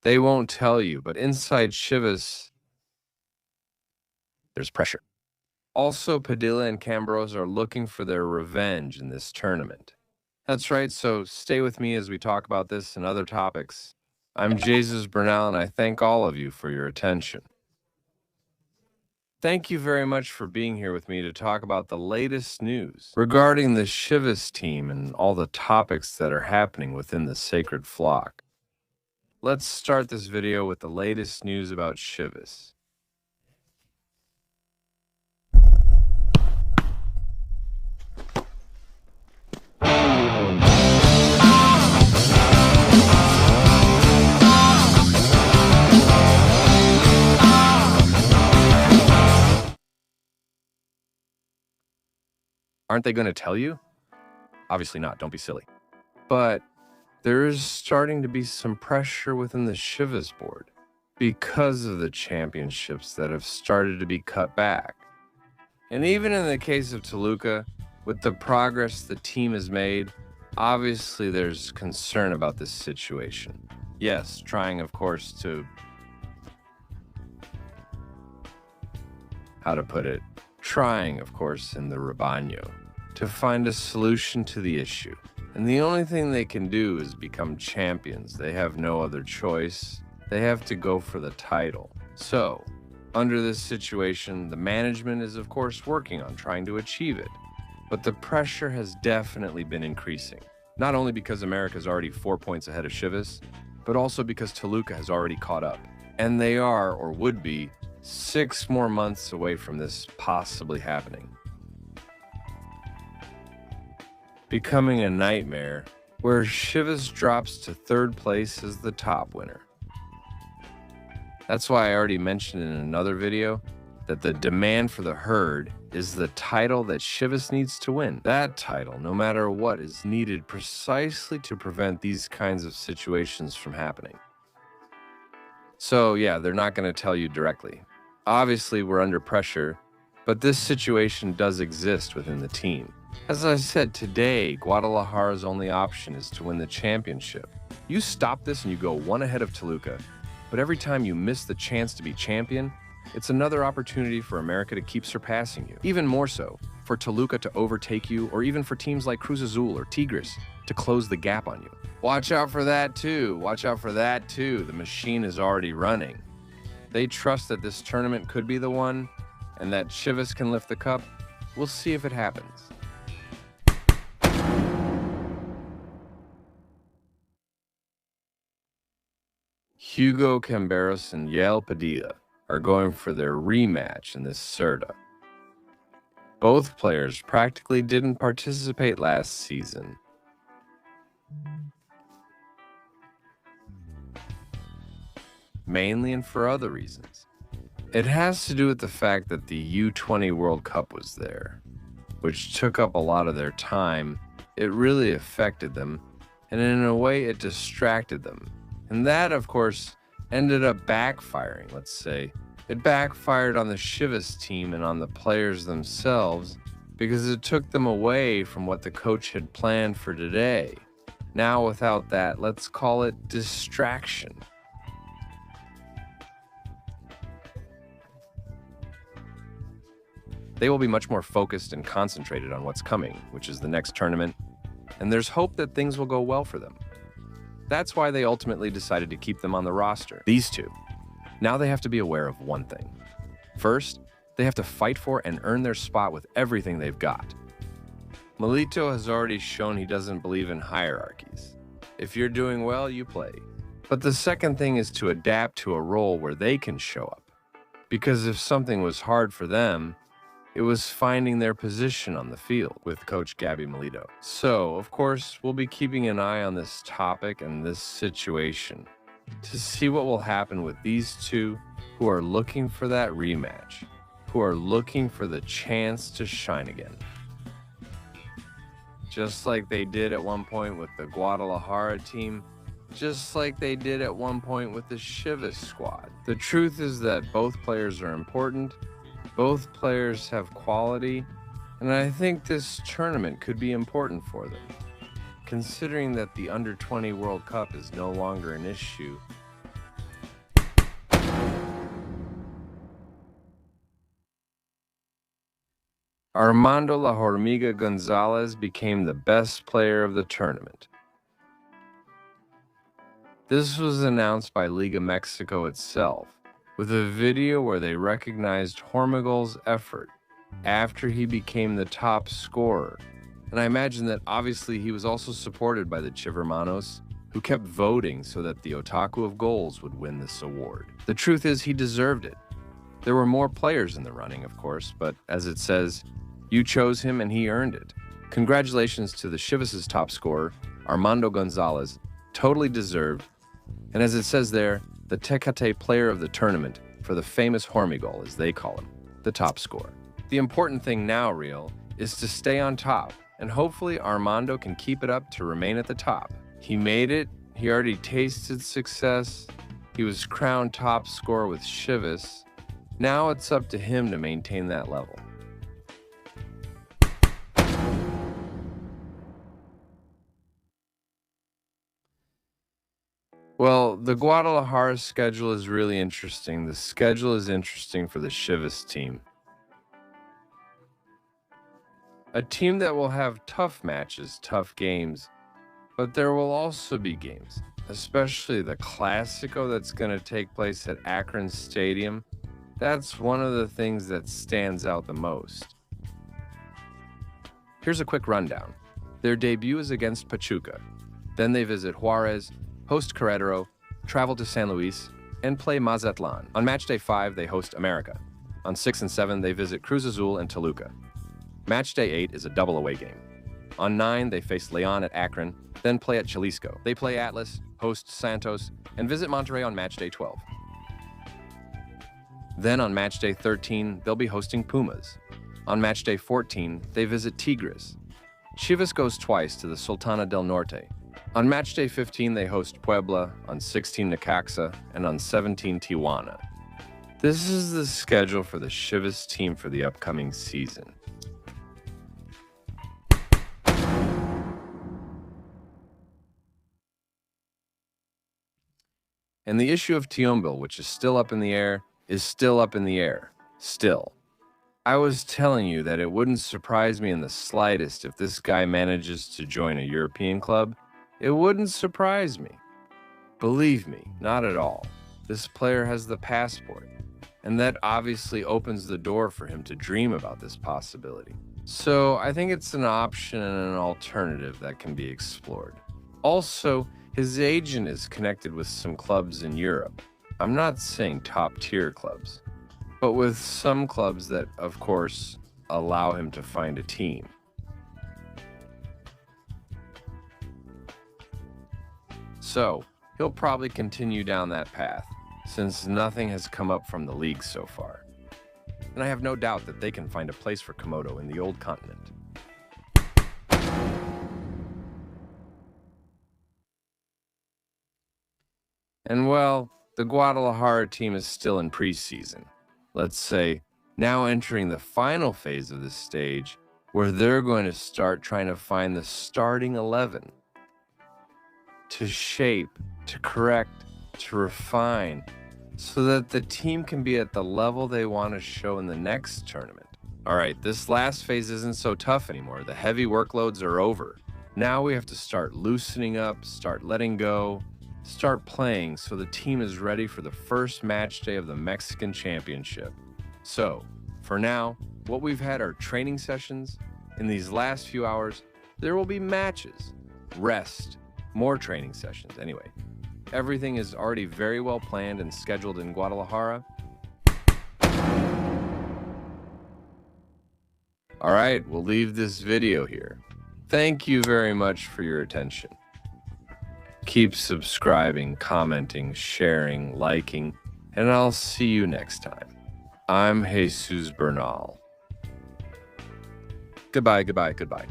They won't tell you, but inside Chivas, there's pressure. Also, Padilla and Camberos are looking for their revenge in this tournament. That's right, so stay with me as we talk about this and other topics. I'm Jesus Bernal, and I thank all of you for your attention. Thank you very much for being here with me to talk about the latest news regarding the Chivas team and all the topics that are happening within the sacred flock. Let's start this video with the latest news about Chivas. Aren't they going to tell you? Obviously not, don't be silly. But there is starting to be some pressure within the Chivas board because of the championships that have started to be cut back. And even in the case of Toluca, with the progress the team has made, obviously there's concern about this situation. Yes, trying, of course, to... how to put it? Trying, of course, in the rebaño, to find a solution to the issue. And the only thing they can do is become champions. They have no other choice. They have to go for the title. So, under this situation, the management is, of course, working on trying to achieve it. But the pressure has definitely been increasing. Not only because America's already 4 points ahead of Chivas, but also because Toluca has already caught up. And they are, or would be, 6 more months away from this possibly happening. Becoming a nightmare where Chivas drops to 3rd place as the top winner. That's why I already mentioned in another video that the demand for the herd is the title that Chivas needs to win. That title, no matter what, is needed precisely to prevent these kinds of situations from happening. So yeah, they're not going to tell you directly. Obviously, we're under pressure, but this situation does exist within the team. As I said, today, Guadalajara's only option is to win the championship. You stop this and you go 1 ahead of Toluca, but every time you miss the chance to be champion, it's another opportunity for America to keep surpassing you. Even more so, for Toluca to overtake you, or even for teams like Cruz Azul or Tigres to close the gap on you. Watch out for that too. Watch out for that too. The machine is already running. They trust that this tournament could be the one, and that Chivas can lift the cup. We'll see if it happens. Hugo Camberos and Yael Padilla are going for their rematch in this Cerda. Both players practically didn't participate last season. Mainly and for other reasons. It has to do with the fact that the U20 World Cup was there, which took up a lot of their time. It really affected them, and in a way it distracted them. And that, of course, ended up backfiring, let's say. It backfired on the Chivas team and on the players themselves because it took them away from what the coach had planned for today. Now, without that, let's call it distraction. They will be much more focused and concentrated on what's coming, which is the next tournament, and there's hope that things will go well for them. That's why they ultimately decided to keep them on the roster. These two. Now they have to be aware of one thing. First, they have to fight for and earn their spot with everything they've got. Milito has already shown he doesn't believe in hierarchies. If you're doing well, you play. But the second thing is to adapt to a role where they can show up. Because if something was hard for them, it was finding their position on the field with Coach Gabby Milito. So, of course, we'll be keeping an eye on this topic and this situation to see what will happen with these two who are looking for that rematch, who are looking for the chance to shine again. Just like they did at one point with the Guadalajara team, just like they did at one point with the Chivas squad. The truth is that both players are important. Both players have quality, and I think this tournament could be important for them. Considering that the Under-20 World Cup is no longer an issue, Armando La Hormiga González became the best player of the tournament. This was announced by Liga Mexico itself, with a video where they recognized Hormigol's effort after he became the top scorer. And I imagine that obviously he was also supported by the Chivermanos, who kept voting so that the Otaku of Goals would win this award. The truth is, he deserved it. There were more players in the running, of course, but as it says, you chose him and he earned it. Congratulations to the Chivas' top scorer, Armando González, totally deserved. And as it says there, the Tecate player of the tournament for the famous Hormigol, as they call him, the top scorer. The important thing now, Real, is to stay on top, and hopefully Armando can keep it up to remain at the top. He made it, he already tasted success, he was crowned top scorer with Chivas. Now it's up to him to maintain that level. Well, the Guadalajara schedule is really interesting. The schedule is interesting for the Chivas team. A team that will have tough matches, tough games, but there will also be games, especially the Clásico that's going to take place at Akron Stadium. That's one of the things that stands out the most. Here's a quick rundown. Their debut is against Pachuca. Then they visit Juarez, host Querétaro, travel to San Luis, and play Mazatlan. On match day 5, they host America. On 6 and 7, they visit Cruz Azul and Toluca. Match day 8 is a double away game. On 9, they face León at Akron, then play at Jalisco. They play Atlas, host Santos, and visit Monterrey on match day 12. Then on match day 13, they'll be hosting Pumas. On match day 14, they visit Tigres. Chivas goes twice to the Sultana del Norte. On match day 15, they host Puebla, on 16 Necaxa, and on 17 Tijuana. This is the schedule for the Chivas team for the upcoming season. And the issue of Teúmbil, which is still up in the air, is still up in the air. Still. I was telling you that it wouldn't surprise me in the slightest if this guy manages to join a European club. It wouldn't surprise me. Believe me, not at all. This player has the passport, and that obviously opens the door for him to dream about this possibility. So I think it's an option and an alternative that can be explored. Also, his agent is connected with some clubs in Europe. I'm not saying top-tier clubs, but with some clubs that, of course, allow him to find a team. So, he'll probably continue down that path, since nothing has come up from the league so far. And I have no doubt that they can find a place for Komodo in the old continent. And well, the Guadalajara team is still in preseason. Let's say, now entering the final phase of this stage, where they're going to start trying to find the starting 11. To shape, to correct, to refine, so that the team can be at the level they want to show in the next tournament. All right, this last phase isn't so tough anymore. The heavy workloads are over. Now we have to start loosening up, start letting go, start playing so the team is ready for the first match day of the Mexican Championship. So, for now, what we've had are training sessions. In these last few hours, there will be matches, rest, more training sessions. Anyway, everything is already very well planned and scheduled in Guadalajara. All right, we'll leave this video here. Thank you very much for your attention. Keep subscribing, commenting, sharing, liking, and I'll see you next time. I'm Jesus Bernal. Goodbye, goodbye, goodbye.